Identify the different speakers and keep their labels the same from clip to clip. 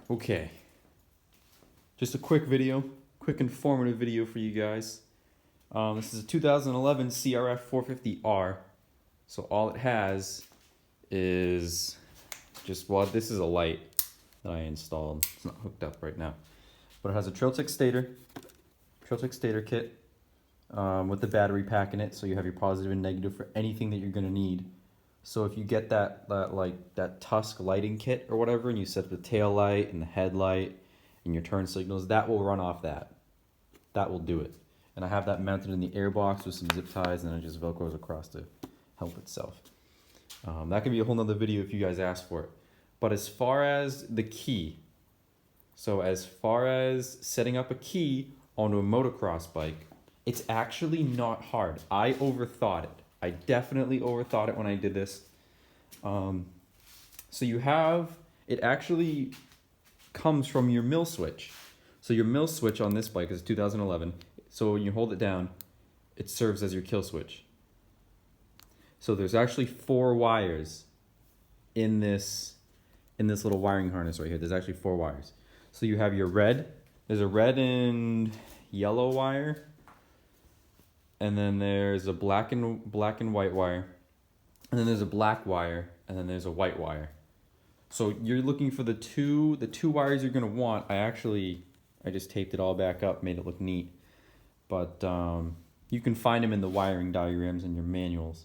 Speaker 1: Okay, just a quick video, quick informative video for you guys. This is a 2011 CRF 450R. So all it has is just, well, this is a light that I installed. It's not hooked up right now, but it has a Triltec stator kit with the battery pack in it. So you have your positive and negative for anything that you're gonna need. So if you get that Tusk lighting kit or whatever, and you set the tail light and the headlight and your turn signals, that will run off that. That will do it. And I have that mounted in the air box with some zip ties, and then it just velcros across to help itself. That can be a whole nother video if you guys ask for it. But as far as the key, so as far as setting up a key onto a motocross bike, it's actually not hard. I overthought it. I definitely overthought it when I did this. So you have, it actually comes from your mill switch. So your mill switch on this bike is 2011. So when you hold it down, it serves as your kill switch. So there's actually 4 wires in this little wiring harness right here. There's actually 4 wires. So you have your red, there's a red and yellow wire, and then there's a black and white wire, and then there's a black wire, and then there's a white wire. So you're looking for the two wires you're gonna want. I just taped it all back up, made it look neat. But you can find them in the wiring diagrams in your manuals.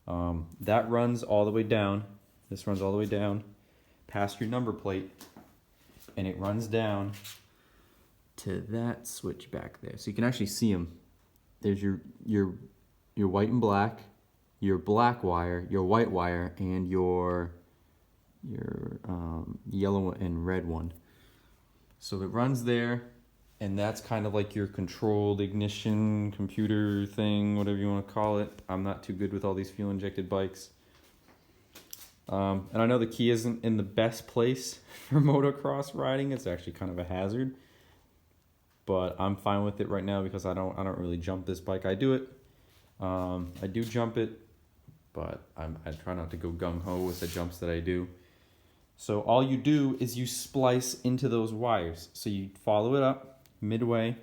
Speaker 1: That runs all the way down. This runs all the way down past your number plate, and it runs down to that switch back there. So you can actually see them. There's your white and black, your black wire, your white wire, and your yellow and red one. So it runs there, and that's kind of like your controlled ignition computer thing, whatever you want to call it. I'm not too good with all these fuel injected bikes. And I know the key isn't in the best place for motocross riding. It's actually kind of a hazard, but I'm fine with it right now because I don't really jump this bike. I do it. I do jump it, but I try not to go gung-ho with the jumps that I do. So all you do is you splice into those wires. So you follow it up midway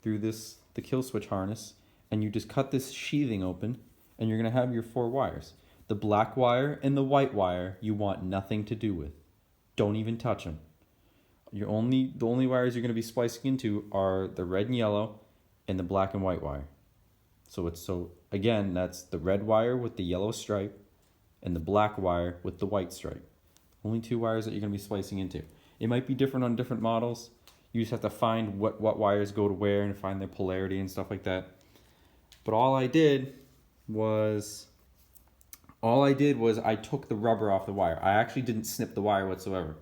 Speaker 1: through the kill switch harness, and you just cut this sheathing open, and you're gonna have your 4 wires. The black wire and the white wire you want nothing to do with. Don't even touch them. The only wires you're gonna be splicing into are the red and yellow and the black and white wire. So again, that's the red wire with the yellow stripe and the black wire with the white stripe. Only 2 wires that you're going to be splicing into. It might be different on different models. You just have to find what wires go to where and find their polarity and stuff like that. But all I did was I took the rubber off the wire. I actually didn't snip the wire whatsoever.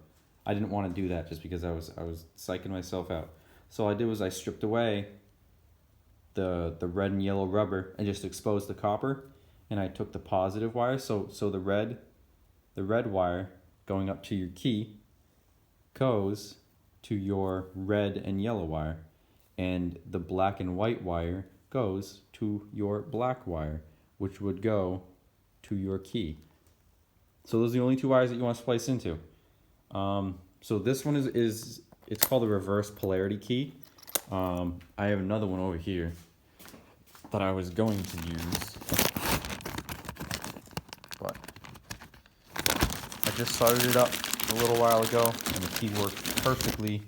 Speaker 1: I didn't want to do that just because I was psyching myself out. So all I did was I stripped away the red and yellow rubber and just exposed the copper, and I took the positive wire. So the red wire going up to your key goes to your red and yellow wire, and the black and white wire goes to your black wire, which would go to your key. So those are the only 2 wires that you want to splice into. So this one is it's called a reverse polarity key. I have another one over here that I was going to use, but I just started it up a little while ago, and the key worked perfectly.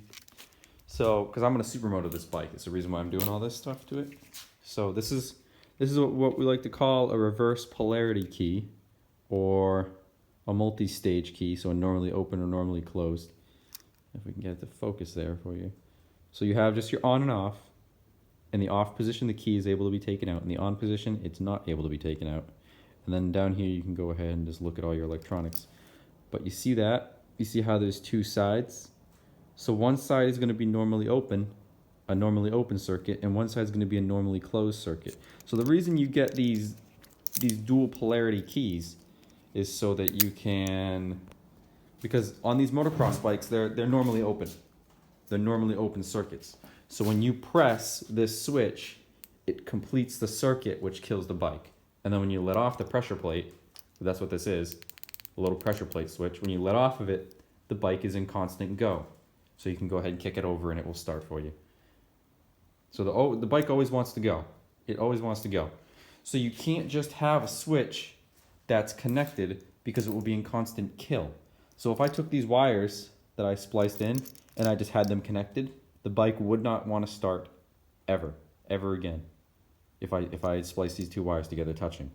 Speaker 1: So, because I'm going to supermoto this bike, it's the reason why I'm doing all this stuff to it. So this is what we like to call a reverse polarity key, or a multi-stage key, so a normally open or normally closed. If we can get the focus there for you. So you have just your on and off. In the off position, the key is able to be taken out. In the on position, it's not able to be taken out. And then down here, you can go ahead and just look at all your electronics. But you see that? You see how there's 2 sides? So one side is going to be normally open, a normally open circuit, and one side is going to be a normally closed circuit. So the reason you get these dual polarity keys is so that you can, because on these motocross bikes, they're normally open. They're normally open circuits. So when you press this switch, it completes the circuit, which kills the bike. And then when you let off the pressure plate, that's what this is, a little pressure plate switch. When you let off of it, the bike is in constant go. So you can go ahead and kick it over and it will start for you. So the bike always wants to go. It always wants to go. So you can't just have a switch that's connected because it will be in constant kill. So if I took these wires that I spliced in and I just had them connected, the bike would not want to start ever again if I splice these two wires together touching.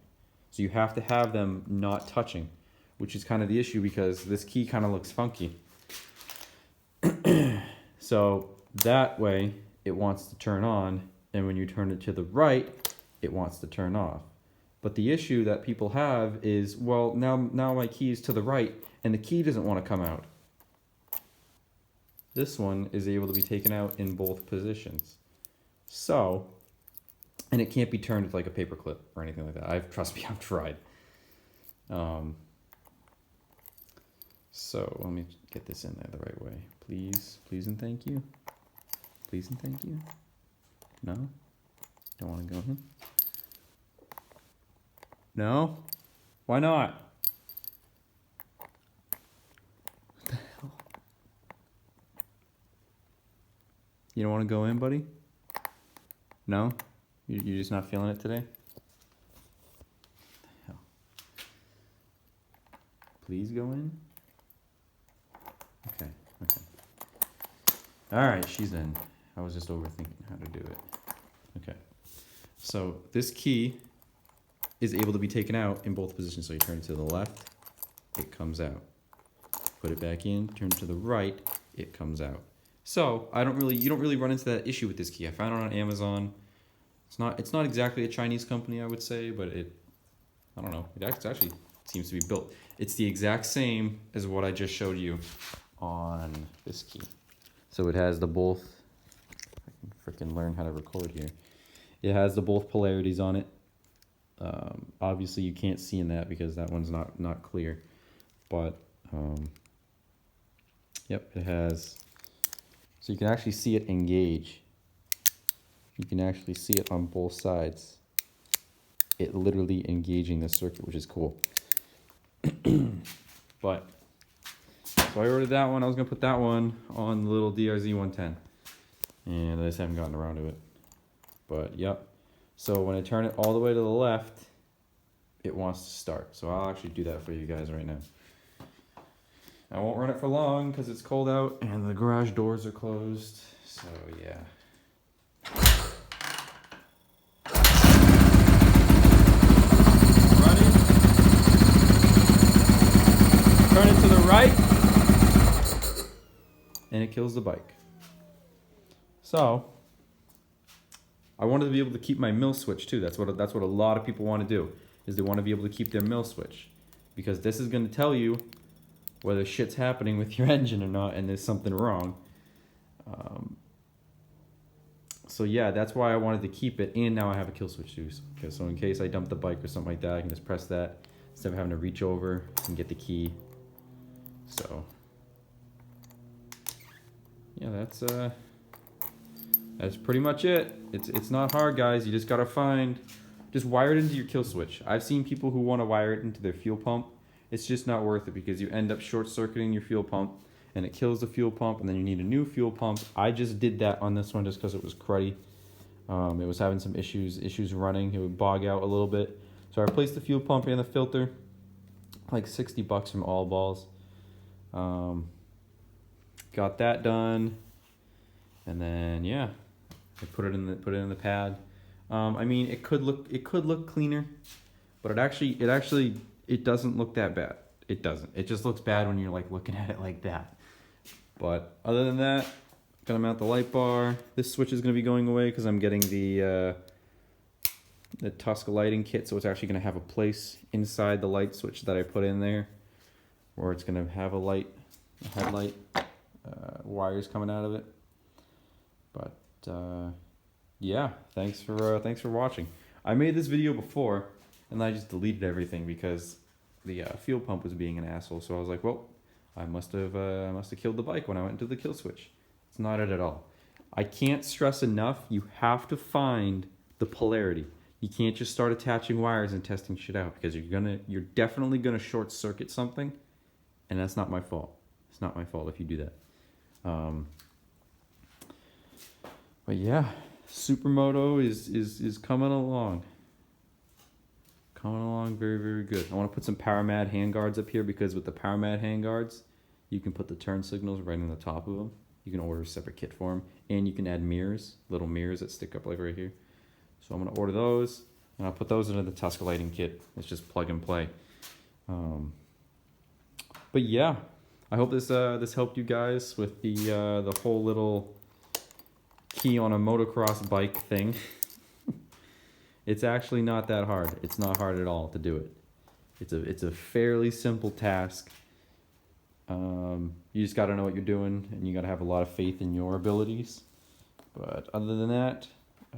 Speaker 1: So you have to have them not touching, which is kind of the issue because this key kind of looks funky. So that way it wants to turn on, and when you turn it to the right, it wants to turn off. But the issue that people have is, well, now my key is to the right and the key doesn't want to come out. This one is able to be taken out in both positions. So, and it can't be turned with like a paper clip or anything like that. Trust me, I've tried. So let me get this in there the right way. Please, please and thank you. Please and thank you. No? Don't want to go in? No? Why not? What the hell? You don't want to go in, buddy? No? You're just not feeling it today? What the hell? Please go in? Okay. Alright, she's in. I was just overthinking how to do it. Okay. So this key is able to be taken out in both positions. So you turn it to the left, it comes out. Put it back in, turn it to the right, it comes out. So you don't really run into that issue with this key. I found it on Amazon. It's not exactly a Chinese company, I would say, but I don't know. It actually seems to be built. It's the exact same as what I just showed you on this key. So it has the both. I can freaking learn how to record here. It has the both polarities on it. Obviously you can't see in that because that one's not clear, but yep, it has. So you can actually see it engage. You can actually see it on both sides. It literally engaging the circuit, which is cool. But so I ordered that one. I was gonna put that one on the little DRZ 110, and I just haven't gotten around to it. But yep. So when I turn it all the way to the left, it wants to start. So I'll actually do that for you guys right now. I won't run it for long because it's cold out and the garage doors are closed. So yeah. Running. Turn it to the right. And it kills the bike. So I wanted to be able to keep my mill switch too. That's what a lot of people want to do, is they want to be able to keep their mill switch, because this is going to tell you whether shit's happening with your engine or not, and there's something wrong. So yeah, that's why I wanted to keep it, and now I have a kill switch too. So in case I dump the bike or something like that, I can just press that instead of having to reach over and get the key. So yeah, that's pretty much it. It's not hard, guys. You just gotta just wire it into your kill switch. I've seen people who want to wire it into their fuel pump. It's just not worth it because you end up short-circuiting your fuel pump and it kills the fuel pump, and then you need a new fuel pump. I just did that on this one just because it was cruddy. It was having some issues running. It would bog out a little bit. So I replaced the fuel pump and the filter, like $60 from All Balls. Got that done, and then yeah, I put it in the pad. I mean, it could look cleaner, but it doesn't look that bad. It doesn't. It just looks bad when you're like looking at it like that. But other than that, gonna mount the light bar. This switch is gonna be going away because I'm getting the Tusk lighting kit, so it's actually gonna have a place inside the light switch that I put in there, where it's gonna have a headlight wires coming out of it. But yeah, thanks for watching. I made this video before and I just deleted everything because the fuel pump was being an asshole. So I was like, well, I must have killed the bike when I went into the kill switch. It's not it at all. I can't stress enough, you have to find the polarity. You can't just start attaching wires and testing shit out, because you're definitely gonna short circuit something, and that's not my fault. It's not my fault if you do that. But yeah, Supermoto is coming along. Coming along very, very good. I want to put some PowerMad handguards up here because with the PowerMad handguards, you can put the turn signals right on the top of them. You can order a separate kit for them, and you can add mirrors, little mirrors that stick up like right here. So I'm gonna order those, and I'll put those into the Tusker lighting kit. It's just plug and play. But yeah, I hope this this helped you guys with the whole little key on a motocross bike thing. It's actually not that hard. It's not hard at all to do it. It's a fairly simple task. You just got to know what you're doing, and you got to have a lot of faith in your abilities. But other than that,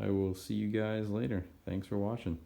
Speaker 1: I will see you guys later. Thanks for watching.